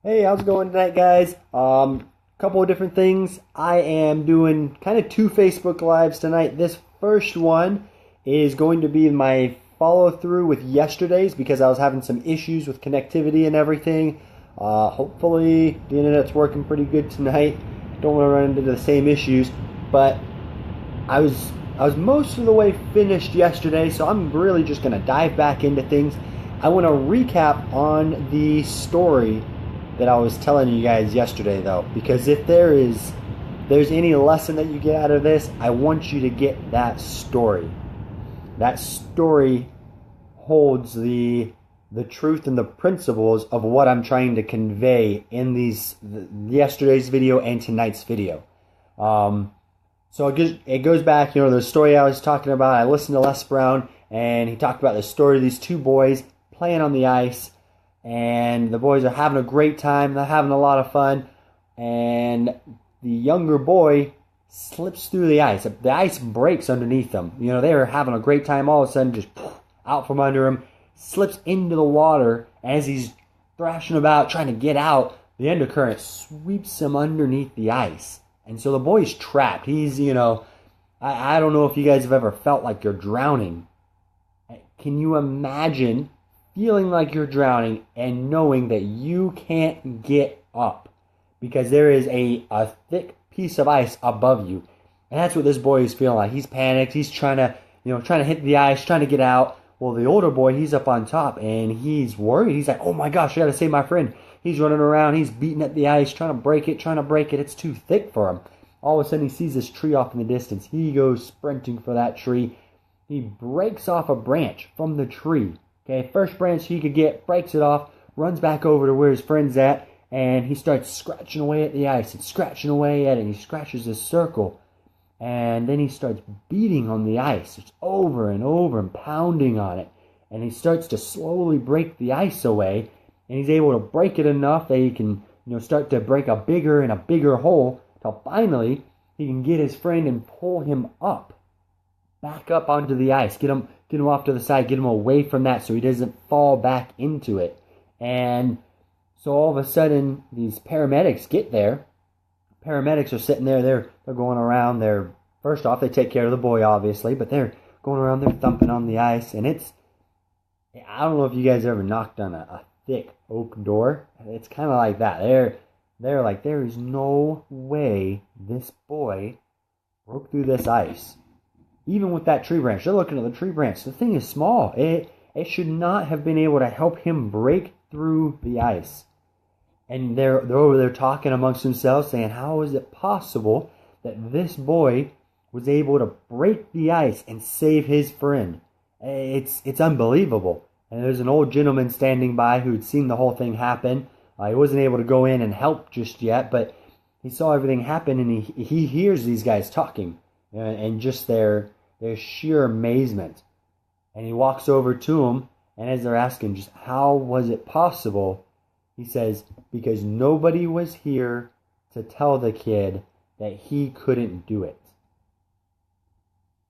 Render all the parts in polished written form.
Hey, how's it going tonight, guys? Couple of different things. I am doing kind of two Facebook Lives tonight. This first one is going to be my follow through with yesterday's because I was having some issues with connectivity and everything. Hopefully the internet's working pretty good tonight. Don't want to run into the same issues, but I was most of the way finished yesterday, so I'm really just going to dive back into things. I want to recap on the story that I was telling you guys yesterday, though, because if there's any lesson that you get out of this, I want you to get that story. That story holds the truth and the principles of what I'm trying to convey in yesterday's video and tonight's video. So it goes back, the story I was talking about. I listened to Les Brown, and he talked about the story of these two boys playing on the ice. And the boys are having a great time. They're having a lot of fun. And the younger boy slips through the ice. The ice breaks underneath them. They were having a great time. All of a sudden, just out from under him, slips into the water. As he's thrashing about, trying to get out, the undercurrent sweeps him underneath the ice. And so the boy's trapped. He's, I don't know if you guys have ever felt like you're drowning. Can you imagine feeling like you're drowning and knowing that you can't get up because there is a thick piece of ice above you? And that's what this boy is feeling like. He's panicked. He's trying to hit the ice, trying to get out. Well, the older boy, he's up on top and he's worried. He's like, oh my gosh, I got to save my friend. He's running around. He's beating at the ice, trying to break it. It's too thick for him. All of a sudden, he sees this tree off in the distance. He goes sprinting for that tree. He breaks off a branch from the tree. Okay, first branch he could get, breaks it off, runs back over to where his friend's at, and he starts scratching away at the ice and scratching away at it. And he scratches this circle, and then he starts beating on the ice just over and over and pounding on it. And he starts to slowly break the ice away, and he's able to break it enough that he can start to break a bigger and a bigger hole till finally he can get his friend and pull him up, back up onto the ice, get him off to the side, get him away from that so he doesn't fall back into it. And so all of a sudden, these paramedics get there. Paramedics are sitting there, they're going around, first off, they take care of the boy, obviously, but they're going around, they're thumping on the ice, and I don't know if you guys ever knocked on a thick oak door. It's kind of like that. They're like, there is no way this boy broke through this ice. Even with that tree branch, they're looking at the tree branch. The thing is small. It should not have been able to help him break through the ice. And they're over there talking amongst themselves, saying, how is it possible that this boy was able to break the ice and save his friend? It's unbelievable. And there's an old gentleman standing by who had seen the whole thing happen. He wasn't able to go in and help just yet, but he saw everything happen, and he hears these guys talking and just their sheer amazement. And he walks over to them, and as they're asking just how was it possible, he says, because nobody was here to tell the kid that he couldn't do it.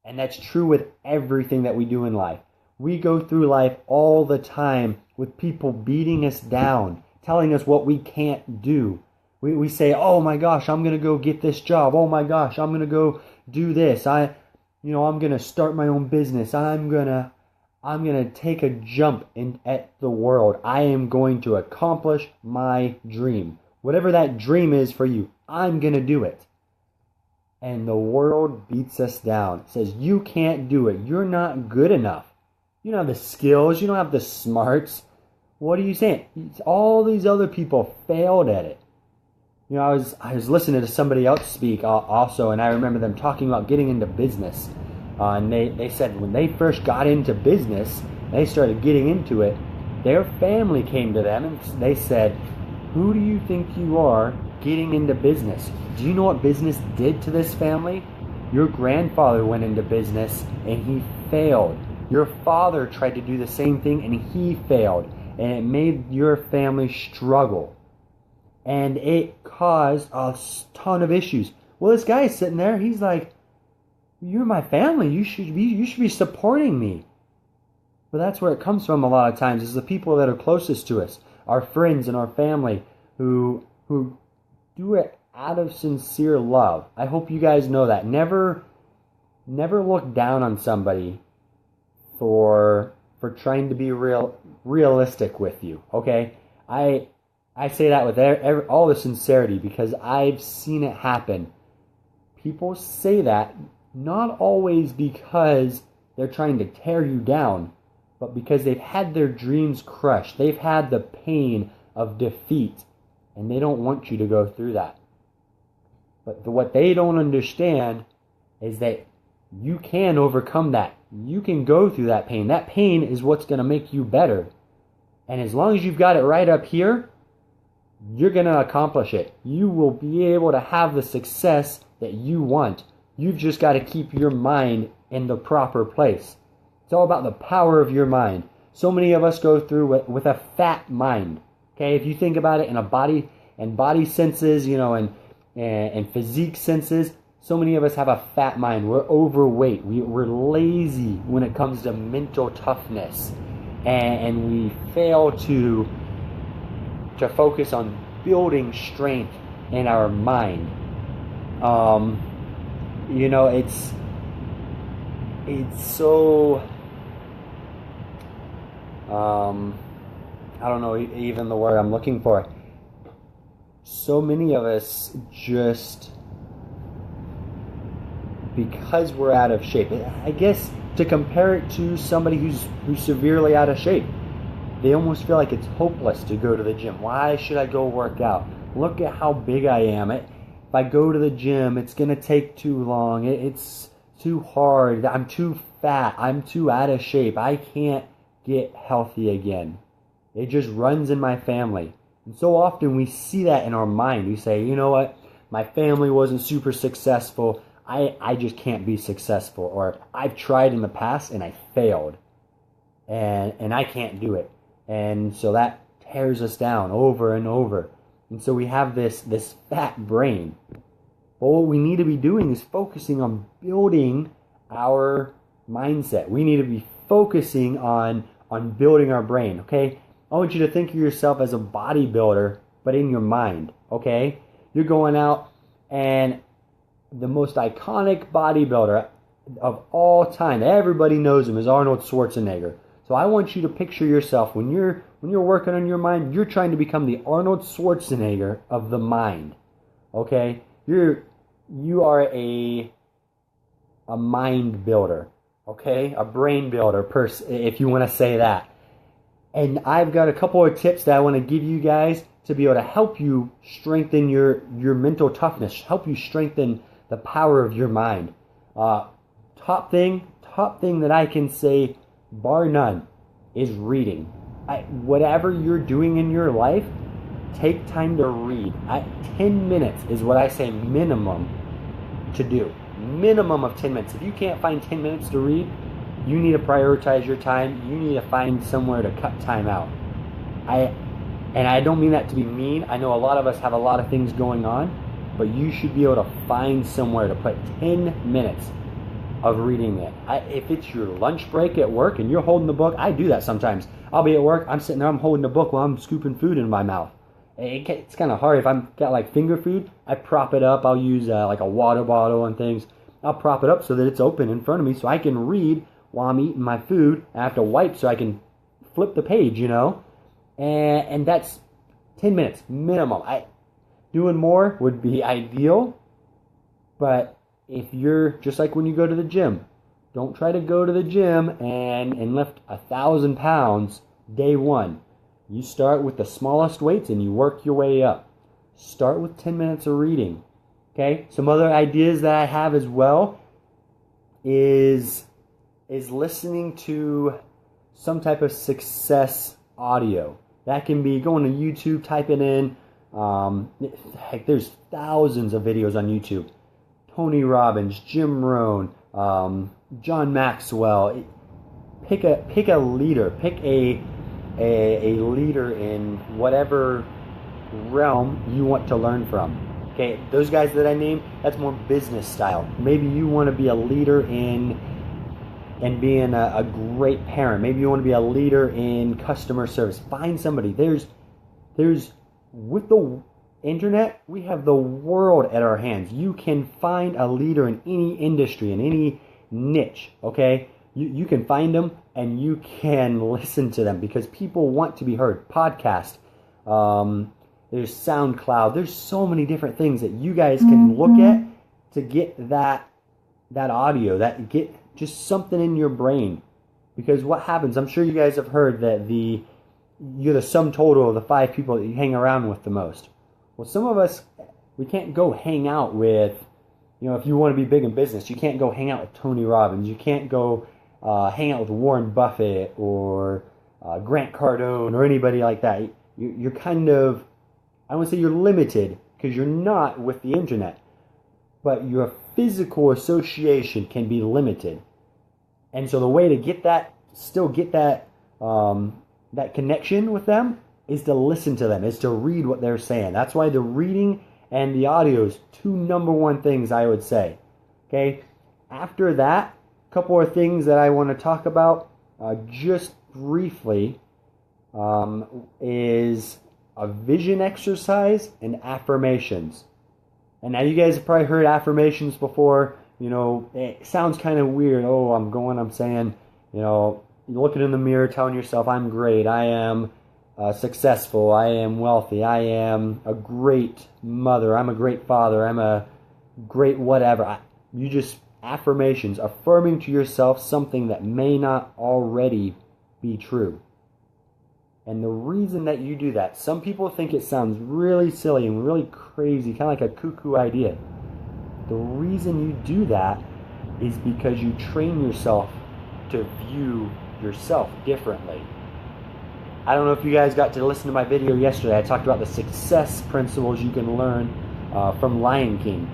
And that's true with everything that we do in life. We go through life all the time with people beating us down, telling us what we can't do. We say, oh my gosh, I'm going to go get this job. Oh my gosh, I'm going to go do this. I'm going to start my own business. I'm going to take a jump at the world. I am going to accomplish my dream. Whatever that dream is for you, I'm going to do it. And the world beats us down. It says, you can't do it. You're not good enough. You don't have the skills. You don't have the smarts. What are you saying? All these other people failed at it. I was listening to somebody else speak also, and I remember them talking about getting into business. And they said when they first got into business, they started getting into it, their family came to them and they said, who do you think you are getting into business? Do you know what business did to this family? Your grandfather went into business and he failed. Your father tried to do the same thing and he failed. And it made your family struggle. And it caused a ton of issues. Well, this guy is sitting there. He's like, you're my family. You should be supporting me. But that's where it comes from a lot of times, is the people that are closest to us, our friends and our family. who do it out of sincere love. I hope you guys know that. Never look down on somebody for trying to be realistic with you. Okay, I say that with all the sincerity because I've seen it happen. People say that not always because they're trying to tear you down, but because they've had their dreams crushed. They've had the pain of defeat, and they don't want you to go through that. But what they don't understand is that you can overcome that. You can go through that pain. That pain is what's going to make you better. And as long as you've got it right up here, you're going to accomplish it. You will be able to have the success that you want. You've just got to keep your mind in the proper place. It's all about the power of your mind. So many of us go through with a fat mind. Okay, if you think about it in a body senses, and physique senses, so many of us have a fat mind. We're overweight. We're lazy when it comes to mental toughness, and we fail to focus on building strength in our mind. It's so I don't know even the word I'm looking for. So many of us just, because we're out of shape, I guess to compare it to somebody who's severely out of shape, they almost feel like it's hopeless to go to the gym. Why should I go work out? Look at how big I am. If I go to the gym, it's going to take too long. It's too hard. I'm too fat. I'm too out of shape. I can't get healthy again. It just runs in my family. And so often we see that in our mind. We say, you know what? My family wasn't super successful. I just can't be successful. Or I've tried in the past and I failed. And I can't do it. And so that tears us down over and over. And so we have this fat brain. But what we need to be doing is focusing on building our mindset. We need to be focusing on building our brain, okay? I want you to think of yourself as a bodybuilder, but in your mind, okay? You're going out, and the most iconic bodybuilder of all time, everybody knows him, is Arnold Schwarzenegger. So I want you to picture yourself, when you're working on your mind, you're trying to become the Arnold Schwarzenegger of the mind, okay? You are a mind builder, okay? A brain builder, if you want to say that. And I've got a couple of tips that I want to give you guys to be able to help you strengthen your mental toughness, help you strengthen the power of your mind. Top thing that I can say, bar none, is reading. Whatever you're doing in your life, take time to read. 10 minutes is what I say minimum to do. Minimum of 10 minutes. If you can't find 10 minutes to read, you need to prioritize your time. You need to find somewhere to cut time out. And I don't mean that to be mean. I know a lot of us have a lot of things going on, but you should be able to find somewhere to put 10 minutes of reading it. If it's your lunch break at work and you're holding the book, I do that sometimes. I'll be at work, I'm sitting there, I'm holding the book while I'm scooping food in my mouth. It's kind of hard. If I've got like finger food, I prop it up. I'll use like a water bottle and things. I'll prop it up so that it's open in front of me so I can read while I'm eating my food. I have to wipe so I can flip the page, and that's 10 minutes minimum. Doing more would be ideal, but if you're just like when you go to the gym, don't try to go to the gym and lift 1,000 pounds day one. You start with the smallest weights and you work your way up. Start with 10 minutes of reading. Okay? Some other ideas that I have as well is listening to some type of success audio. That can be going to YouTube, type it in. Heck, there's thousands of videos on YouTube. Tony Robbins, Jim Rohn, John Maxwell. Pick a leader. Pick a leader in whatever realm you want to learn from. Okay, those guys that I named, that's more business style. Maybe you want to be a leader in being a great parent. Maybe you want to be a leader in customer service. Find somebody. There's with the internet, we have the world at our hands. You can find a leader in any industry, in any niche, okay? You can find them and you can listen to them because people want to be heard. Podcast, there's SoundCloud, there's so many different things that you guys can look at to get that audio, that get just something in your brain. Because what happens, I'm sure you guys have heard that you're the sum total of the 5 people that you hang around with the most. Well, some of us, we can't go hang out with, if you want to be big in business, you can't go hang out with Tony Robbins. You can't go hang out with Warren Buffett or Grant Cardone or anybody like that. You're kind of, I wouldn't say you're limited because you're not with the internet, but your physical association can be limited. And so the way to still get that connection with them is to listen to them, is to read what they're saying. That's why the reading and the audio is 2 number 1 things I would say. Okay. After that, a couple of things that I want to talk about just briefly is a vision exercise and affirmations. And now you guys have probably heard affirmations before. It sounds kind of weird. Oh, I'm saying, you're looking in the mirror, telling yourself, I'm great, I am successful, I am wealthy, I am a great mother, I'm a great father, I'm a great whatever. Affirmations, affirming to yourself something that may not already be true. And the reason that you do that, some people think it sounds really silly and really crazy, kind of like a cuckoo idea. The reason you do that is because you train yourself to view yourself differently. I don't know if you guys got to listen to my video yesterday. I talked about the success principles you can learn from Lion King.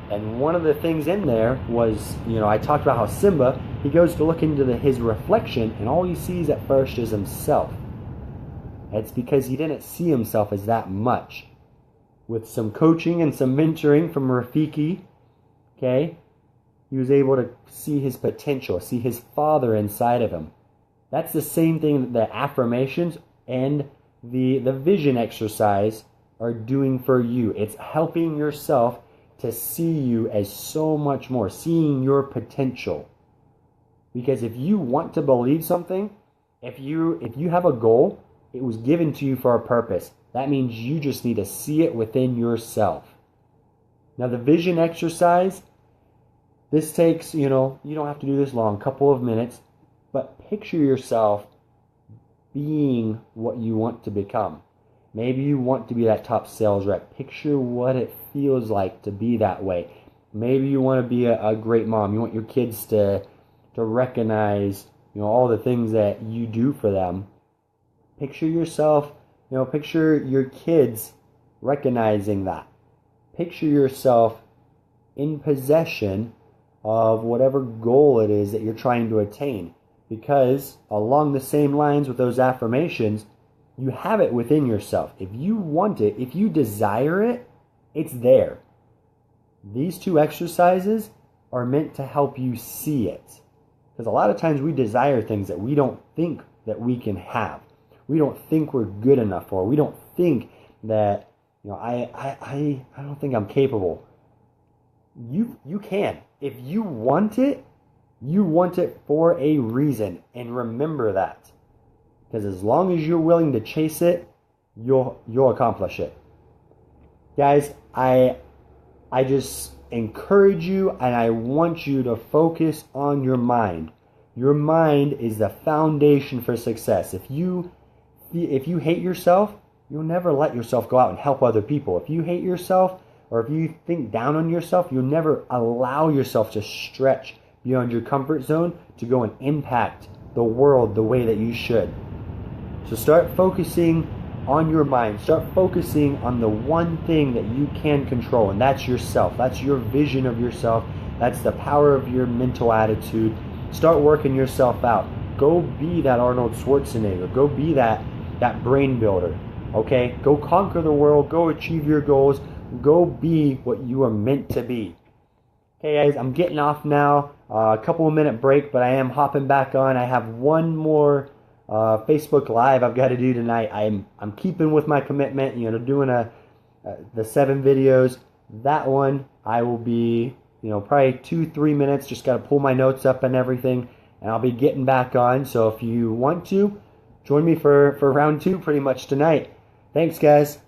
And one of the things in there was, I talked about how Simba, he goes to look into his reflection and all he sees at first is himself. It's because he didn't see himself as that much. With some coaching and some mentoring from Rafiki, okay, he was able to see his potential, see his father inside of him. That's the same thing that the affirmations and the vision exercise are doing for you. It's helping yourself to see you as so much more, seeing your potential. Because if you want to believe something, if you have a goal, it was given to you for a purpose. That means you just need to see it within yourself. Now the vision exercise, this takes, you don't have to do this long, a couple of minutes, but picture yourself being what you want to become. Maybe you want to be that top sales rep. Picture what it feels like to be that way. Maybe you want to be a great mom. You want your kids to recognize, all the things that you do for them. Picture yourself, picture your kids recognizing that. Picture yourself in possession of whatever goal it is that you're trying to attain. Because along the same lines with those affirmations, you have it within yourself. If you want it, if you desire it, it's there. These 2 exercises are meant to help you see it. Because a lot of times we desire things that we don't think that we can have. We don't think we're good enough for. We don't think that, I don't think I'm capable. You can. If you want it for a reason. And remember that. Because as long as you're willing to chase it, you'll accomplish it. Guys, I just encourage you and I want you to focus on your mind. Your mind is the foundation for success. If you hate yourself, you'll never let yourself go out and help other people. If you hate yourself or if you think down on yourself, you'll never allow yourself to stretch beyond your comfort zone to go and impact the world the way that you should. So start focusing on your mind. Start focusing on the one thing that you can control, and that's yourself. That's your vision of yourself. That's the power of your mental attitude. Start working yourself out. Go be that Arnold Schwarzenegger. Go be that brain builder. Okay? Go conquer the world. Go achieve your goals. Go be what you are meant to be. Okay, guys, I'm getting off now. A couple of minute break, but I am hopping back on. I have one more Facebook Live I've got to do tonight. I'm keeping with my commitment, doing the 7 videos. That one I will be, probably 2-3 minutes. Just got to pull my notes up and everything, and I'll be getting back on. So if you want to, join me for round 2 pretty much tonight. Thanks, guys.